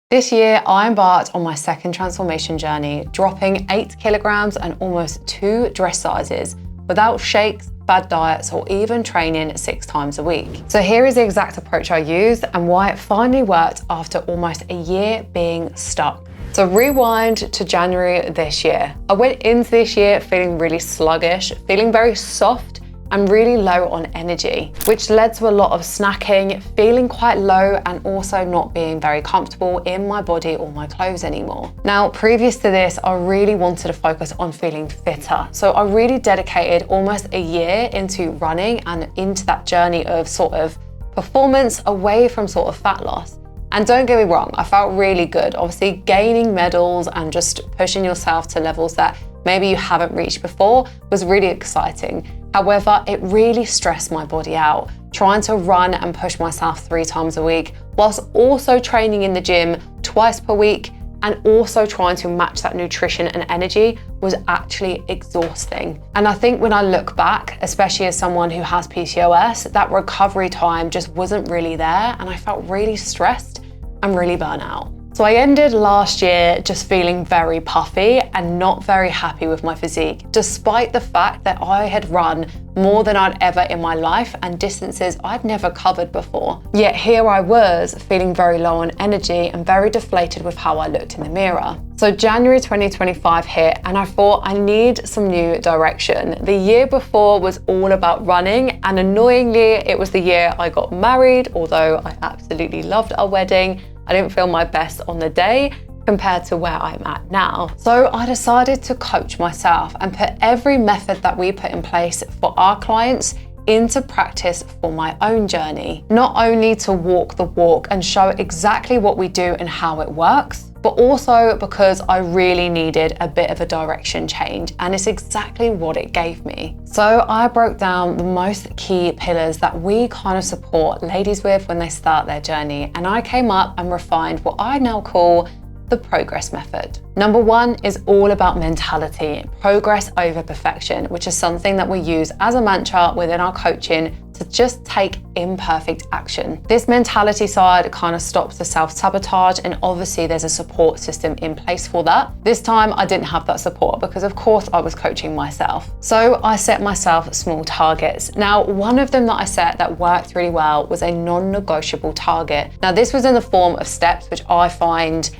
This year, I embarked on my second transformation journey, dropping 8 kilograms and almost 2 dress sizes without shakes, bad diets, or even training 6 times a week. So here is the exact approach I used and why it finally worked after almost a year being stuck. So rewind to January this year. I went into this year feeling really sluggish, feeling very soft and really low on energy, which led to a lot of snacking, feeling quite low and also not being very comfortable in my body or my clothes anymore. Now, previous to this, I really wanted to focus on feeling fitter. So I really dedicated almost a year into running and into that journey of sort of performance away from sort of fat loss. And don't get me wrong, I felt really good. Obviously gaining medals and just pushing yourself to levels that maybe you haven't reached before was really exciting. However, it really stressed my body out, trying to run and push myself 3 times a week, whilst also training in the gym twice per week, and also trying to match that nutrition and energy was actually exhausting. And I think when I look back, especially as someone who has PCOS, that recovery time just wasn't really there, and I felt really stressed and really burnt out. So I ended last year just feeling very puffy and not very happy with my physique, despite the fact that I had run more than I'd ever in my life and distances I'd never covered before. Yet here I was feeling very low on energy and very deflated with how I looked in the mirror. So January 2025 hit and I thought I need some new direction. The year before was all about running, and annoyingly it was the year I got married, although I absolutely loved our wedding. I didn't feel my best on the day compared to where I'm at now. So I decided to coach myself and put every method that we put in place for our clients into practice for my own journey. Not only to walk the walk and show exactly what we do and how it works, but also because I really needed a bit of a direction change, and it's exactly what it gave me. So I broke down the most key pillars that we kind of support ladies with when they start their journey, and I came up and refined what I now call the progress method. Number 1 is all about mentality, progress over perfection, which is something that we use as a mantra within our coaching to just take imperfect action. This mentality side kind of stops the self-sabotage, and obviously there's a support system in place for that. This time I didn't have that support because of course I was coaching myself. So I set myself small targets. Now, one of them that I set that worked really well was a non-negotiable target. Now this was in the form of steps, which I find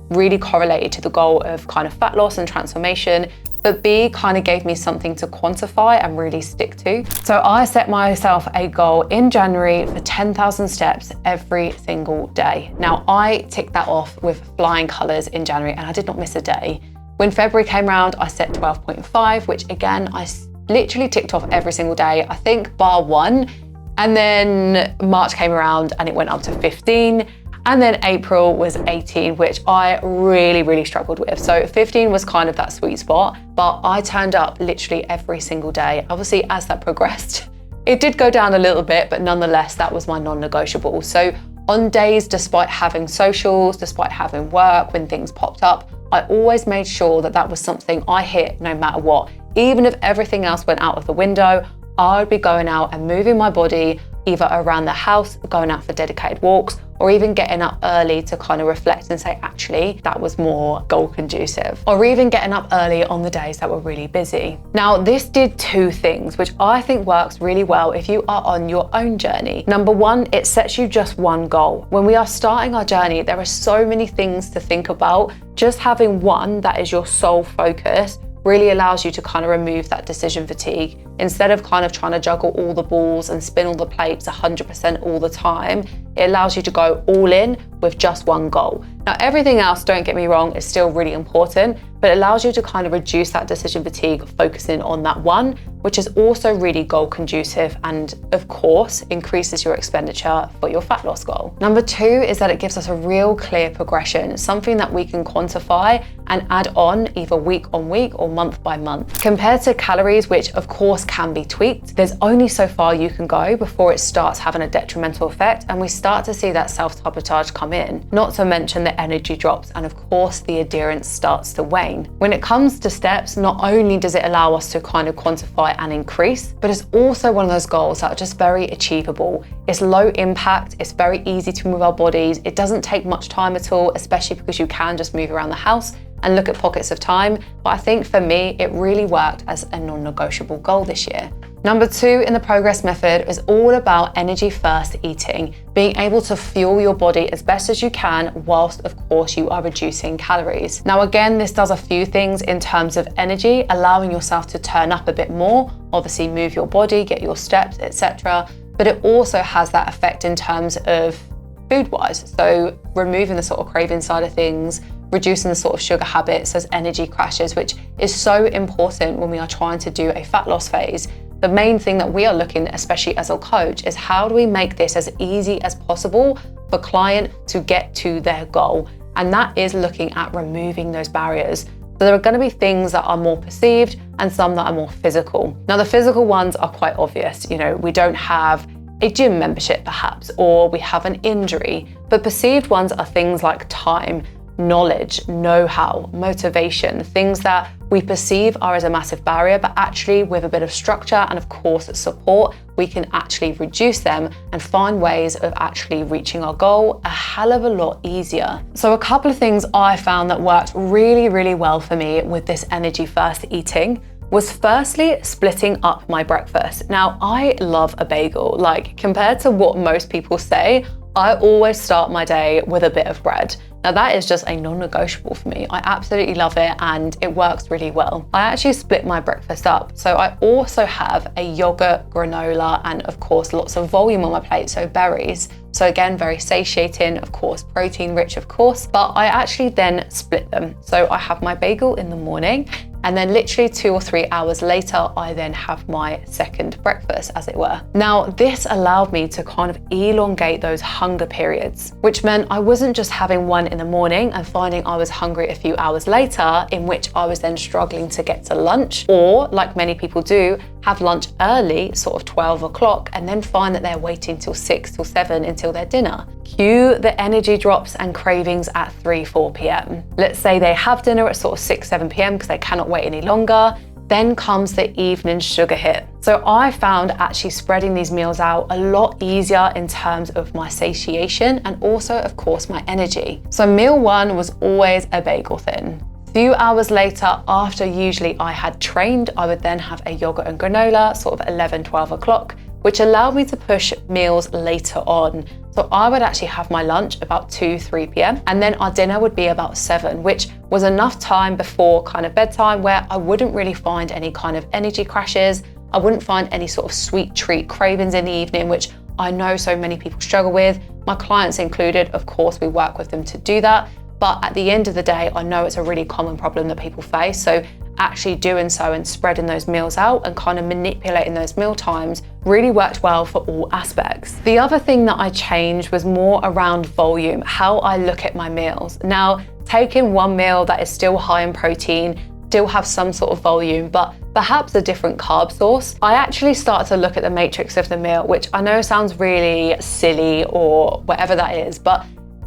really correlated to the goal of kind of fat loss and transformation, but B, kind of gave me something to quantify and really stick to. So I set myself a goal in January for 10,000 steps every single day. Now I ticked that off with flying colors in January and I did not miss a day. When February came around, I set 12.5, which again, I literally ticked off every single day, I think bar 1. And then March came around and it went up to 15. And then April was 18, which I really struggled with. So 15 was kind of that sweet spot, but I turned up literally every single day. Obviously, as that progressed, it did go down a little bit, but nonetheless, that was my non-negotiable. So on days, despite having socials, despite having work, when things popped up, I always made sure that that was something I hit no matter what. Even if everything else went out of the window, I would be going out and moving my body, either around the house, going out for dedicated walks, or even getting up early to kind of reflect and say, actually, that was more goal conducive. Or even getting up early on the days that were really busy. Now, this did 2 things, which I think works really well if you are on your own journey. Number 1, it sets you just one goal. When we are starting our journey, there are so many things to think about. Just having one that is your sole focus really allows you to kind of remove that decision fatigue. Instead of kind of trying to juggle all the balls and spin all the plates 100% all the time, it allows you to go all in with just one goal. Now, everything else, don't get me wrong, is still really important, but it allows you to kind of reduce that decision fatigue, focusing on that one, which is also really goal conducive and of course increases your expenditure for your fat loss goal. Number 2 is that it gives us a real clear progression, something that we can quantify and add on either week on week or month by month. Compared to calories, which of course can be tweaked, there's only so far you can go before it starts having a detrimental effect, and we start to see that self-sabotage come in, not to mention the energy drops, and of course the adherence starts to wane. When it comes to steps, not only does it allow us to kind of quantify and increase, but it's also one of those goals that are just very achievable. It's low impact, it's very easy to move our bodies, it doesn't take much time at all, especially because you can just move around the house and look at pockets of time. But I think for me, it really worked as a non-negotiable goal this year. Number 2 in the progress method is all about energy first eating, being able to fuel your body as best as you can whilst of course you are reducing calories. Now again, this does a few things in terms of energy, allowing yourself to turn up a bit more, obviously move your body, get your steps, etc. But it also has that effect in terms of food-wise. So removing the sort of craving side of things, reducing the sort of sugar habits, those energy crashes, which is so important when we are trying to do a fat loss phase. The main thing that we are looking at, especially as a coach, is how do we make this as easy as possible for client to get to their goal? And that is looking at removing those barriers. So there are going to be things that are more perceived and some that are more physical. Now the physical ones are quite obvious. You know, we don't have a gym membership perhaps, or we have an injury, but perceived ones are things like time, knowledge, know-how, motivation, things that we perceive are as a massive barrier, but actually with a bit of structure and of course support, we can actually reduce them and find ways of actually reaching our goal a hell of a lot easier. So a couple of things I found that worked really, really well for me with this energy first eating was firstly splitting up my breakfast. Now I love a bagel, like compared to what most people say, I always start my day with a bit of bread. Now that is just a non-negotiable for me. I absolutely love it and it works really well. I actually split my breakfast up. So I also have a yogurt, granola, and of course lots of volume on my plate, so berries. So again, very satiating, of course, protein rich, of course, but I actually then split them. So I have my bagel in the morning, and then literally 2 or 3 hours later, I then have my second breakfast, as it were. Now, this allowed me to kind of elongate those hunger periods, which meant I wasn't just having one in the morning and finding I was hungry a few hours later, in which I was then struggling to get to lunch, or like many people do, have lunch early, sort of 12 o'clock, and then find that they're waiting till 6 till 7 until their dinner. Cue the energy drops and cravings at 3, 4 p.m. Let's say they have dinner at sort of 6, 7 p.m. because they cannot wait any longer. Then comes the evening sugar hit. So I found actually spreading these meals out a lot easier in terms of my satiation and also, of course, my energy. So meal 1 was always a bagel thin. Few hours later, after usually I had trained, I would then have a yogurt and granola, sort of 11, 12 o'clock, which allowed me to push meals later on. So I would actually have my lunch about 2, 3 p.m. and then our dinner would be about 7, which was enough time before kind of bedtime where I wouldn't really find any kind of energy crashes. I wouldn't find any sort of sweet treat cravings in the evening, which I know so many people struggle with. My clients included, of course, we work with them to do that. But at the end of the day, I know it's a really common problem that people face. So actually doing so and spreading those meals out and kind of manipulating those meal times really worked well for all aspects. The other thing that I changed was more around volume, how I look at my meals. Now, taking one meal that is still high in protein, still have some sort of volume, but perhaps a different carb source, I actually start to look at the matrix of the meal, which I know sounds really silly or whatever that is, but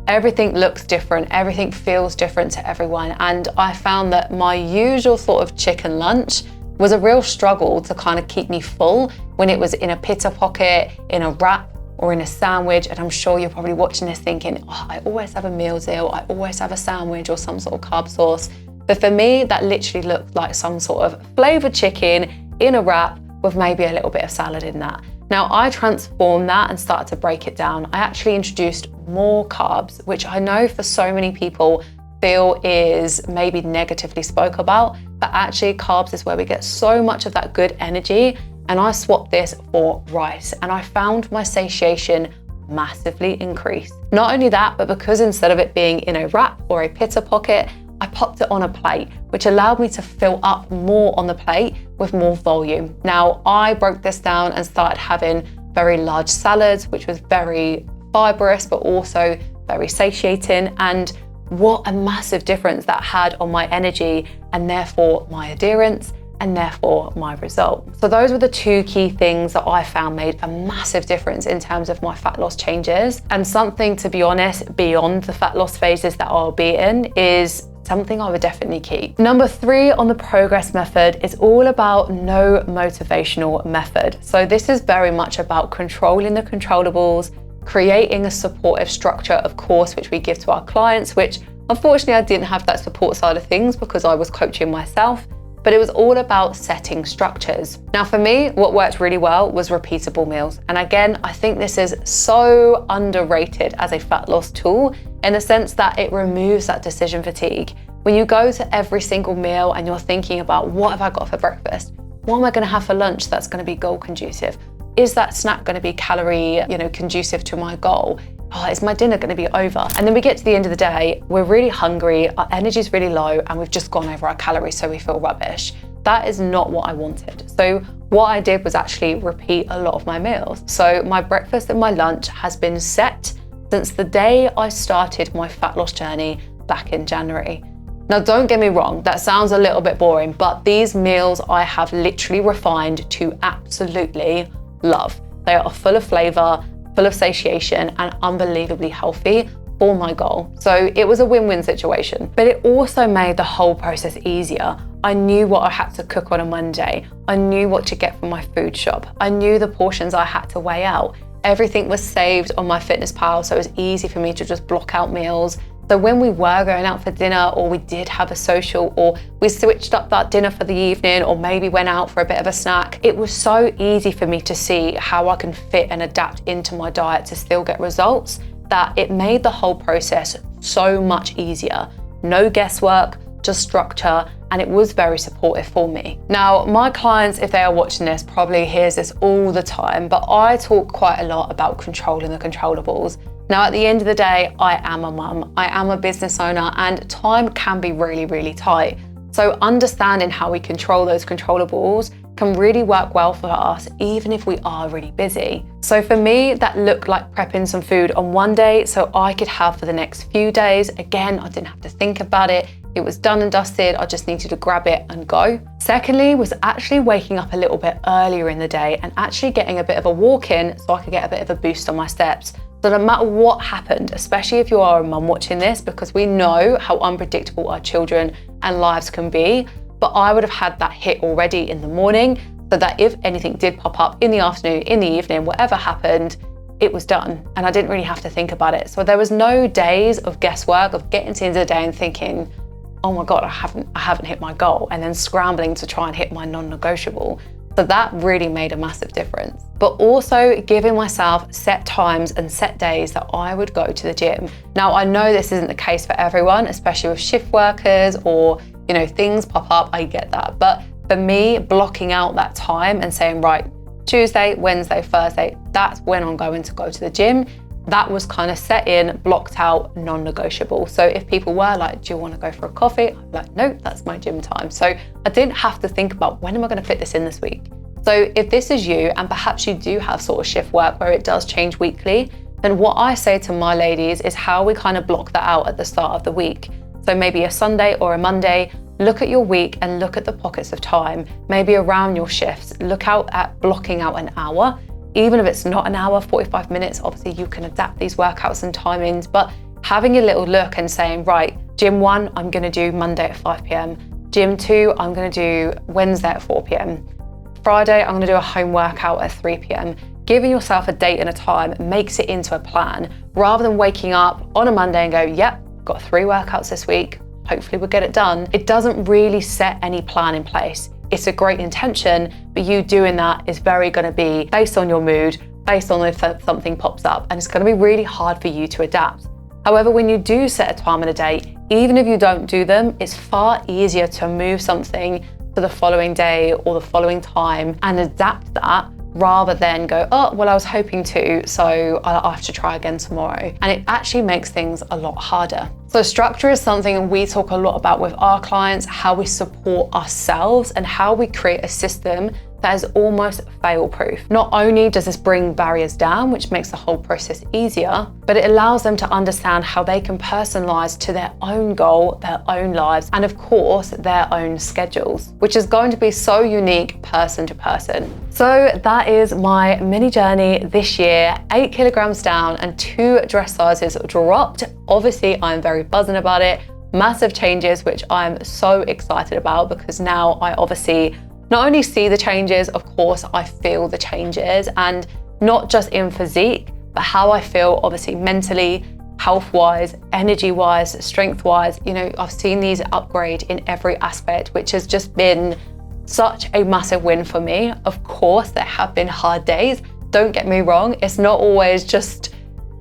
everything looks different, everything feels different to everyone. And I found that my usual sort of chicken lunch was a real struggle to kind of keep me full when it was in a pita pocket, in a wrap, or in a sandwich. And I'm sure you're probably watching this thinking, oh, I always have a meal deal, I always have a sandwich or some sort of carb source. But for me, that literally looked like some sort of flavored chicken in a wrap with maybe a little bit of salad in that. Now I transformed that and started to break it down. I actually introduced more carbs, which I know for so many people feel is maybe negatively spoke about, but actually carbs is where we get so much of that good energy. And I swapped this for rice and I found my satiation massively increased. Not only that, but because instead of it being in a wrap or a pita pocket, I popped it on a plate, which allowed me to fill up more on the plate with more volume. Now, I broke this down and started having very large salads, which was very fibrous, but also very satiating. And what a massive difference that had on my energy and therefore my adherence and therefore my result. So those were the two key things that I found made a massive difference in terms of my fat loss changes. And something, to be honest, beyond the fat loss phases that I'll be in is something I would definitely keep. Number 3 on the progress method is all about no motivational method. So this is very much about controlling the controllables, creating a supportive structure, of course, which we give to our clients, which unfortunately I didn't have that support side of things because I was coaching myself, but it was all about setting structures. Now for me, what worked really well was repeatable meals. And again, I think this is so underrated as a fat loss tool in the sense that it removes that decision fatigue. When you go to every single meal and you're thinking about, what have I got for breakfast? What am I gonna have for lunch that's gonna be goal conducive? Is that snack gonna be calorie, conducive to my goal? Oh, is my dinner gonna be over? And then we get to the end of the day, we're really hungry, our energy's really low, and we've just gone over our calories, so we feel rubbish. That is not what I wanted. So what I did was actually repeat a lot of my meals. So my breakfast and my lunch has been set since the day I started my fat loss journey back in January. Now, don't get me wrong, that sounds a little bit boring, but these meals I have literally refined to absolutely love. They are full of flavor, full of satiation, and unbelievably healthy for my goal. So it was a win-win situation, but it also made the whole process easier. I knew what I had to cook on a Monday. I knew what to get from my food shop. I knew the portions I had to weigh out. Everything was saved on MyFitnessPal, so it was easy for me to just block out meals. So when we were going out for dinner, or we did have a social, or we switched up that dinner for the evening, or maybe went out for a bit of a snack, it was so easy for me to see how I can fit and adapt into my diet to still get results, that it made the whole process so much easier. No guesswork, just structure, and it was very supportive for me. Now, my clients, if they are watching this, probably hears this all the time, but I talk quite a lot about controlling the controllables. Now, at the end of the day, I am a mum, I am a business owner, and time can be really, really tight. So understanding how we control those controllables can really work well for us, even if we are really busy. So for me, that looked like prepping some food on one day so I could have for the next few days. Again, I didn't have to think about it. It was done and dusted. I just needed to grab it and go. Secondly, was actually waking up a little bit earlier in the day and actually getting a bit of a walk in so I could get a bit of a boost on my steps. So no matter what happened, especially if you are a mum watching this, because we know how unpredictable our children and lives can be, but I would have had that hit already in the morning so that if anything did pop up in the afternoon, in the evening, whatever happened, it was done. And I didn't really have to think about it. So there was no days of guesswork, of getting to the end of the day and thinking, oh my God, I haven't hit my goal, and then scrambling to try and hit my non-negotiable. So that really made a massive difference. But also giving myself set times and set days that I would go to the gym. Now, I know this isn't the case for everyone, especially with shift workers or, things pop up, I get that. But for me, blocking out that time and saying, right, Tuesday, Wednesday, Thursday, that's when I'm going to go to the gym. That was kind of set in, blocked out, non-negotiable. So if people were like, do you want to go for a coffee? I'm like, no, that's my gym time. So I didn't have to think about, when am I going to fit this in this week? So if this is you, and perhaps you do have sort of shift work where it does change weekly, then what I say to my ladies is how we kind of block that out at the start of the week. So maybe a Sunday or a Monday, look at your week and look at the pockets of time, maybe around your shifts, look out at blocking out an hour. Even if it's not an hour, 45 minutes, obviously you can adapt these workouts and timings, but having a little look and saying, right, gym 1, I'm gonna do Monday at 5 p.m. Gym 2, I'm gonna do Wednesday at 4 p.m. Friday, I'm gonna do a home workout at 3 p.m. Giving yourself a date and a time makes it into a plan, rather than waking up on a Monday and go, yep, got 3 workouts this week, hopefully we'll get it done. It doesn't really set any plan in place. It's a great intention, but you doing that is very going to be based on your mood, based on if something pops up, and it's going to be really hard for you to adapt. However, when you do set a time and a date, even if you don't do them, it's far easier to move something to the following day or the following time and adapt that, rather than go, oh, well, I was hoping to, so I'll have to try again tomorrow. And it actually makes things a lot harder. So structure is something we talk a lot about with our clients, how we support ourselves and how we create a system that is almost fail-proof. Not only does this bring barriers down, which makes the whole process easier, but it allows them to understand how they can personalize to their own goal, their own lives, and of course, their own schedules, which is going to be so unique person to person. So that is my mini journey this year, 8 kilograms down and 2 dress sizes dropped. Obviously, I'm very buzzing about it. Massive changes, which I'm so excited about because now I obviously not only see the changes, of course, I feel the changes, and not just in physique, but how I feel obviously mentally, health-wise, energy-wise, strength-wise. You know, I've seen these upgrade in every aspect, which has just been such a massive win for me. Of course, there have been hard days. Don't get me wrong. It's not always just,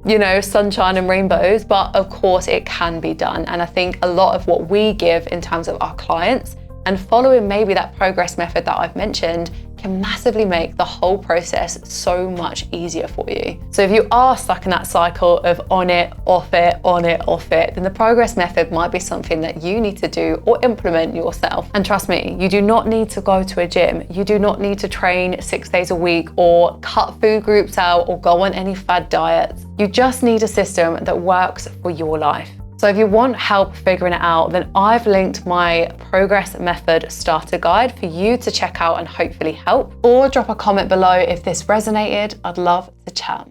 you know, sunshine and rainbows, but of course it can be done. And I think a lot of what we give in terms of our clients and following maybe that progress method that I've mentioned can massively make the whole process so much easier for you. So if you are stuck in that cycle of on it, off it, on it, off it, then the progress method might be something that you need to do or implement yourself. And trust me, you do not need to go to a gym. You do not need to train 6 days a week or cut food groups out or go on any fad diets. You just need a system that works for your life. So if you want help figuring it out, then I've linked my progress method starter guide for you to check out and hopefully help, or drop a comment below if this resonated. I'd love to chat.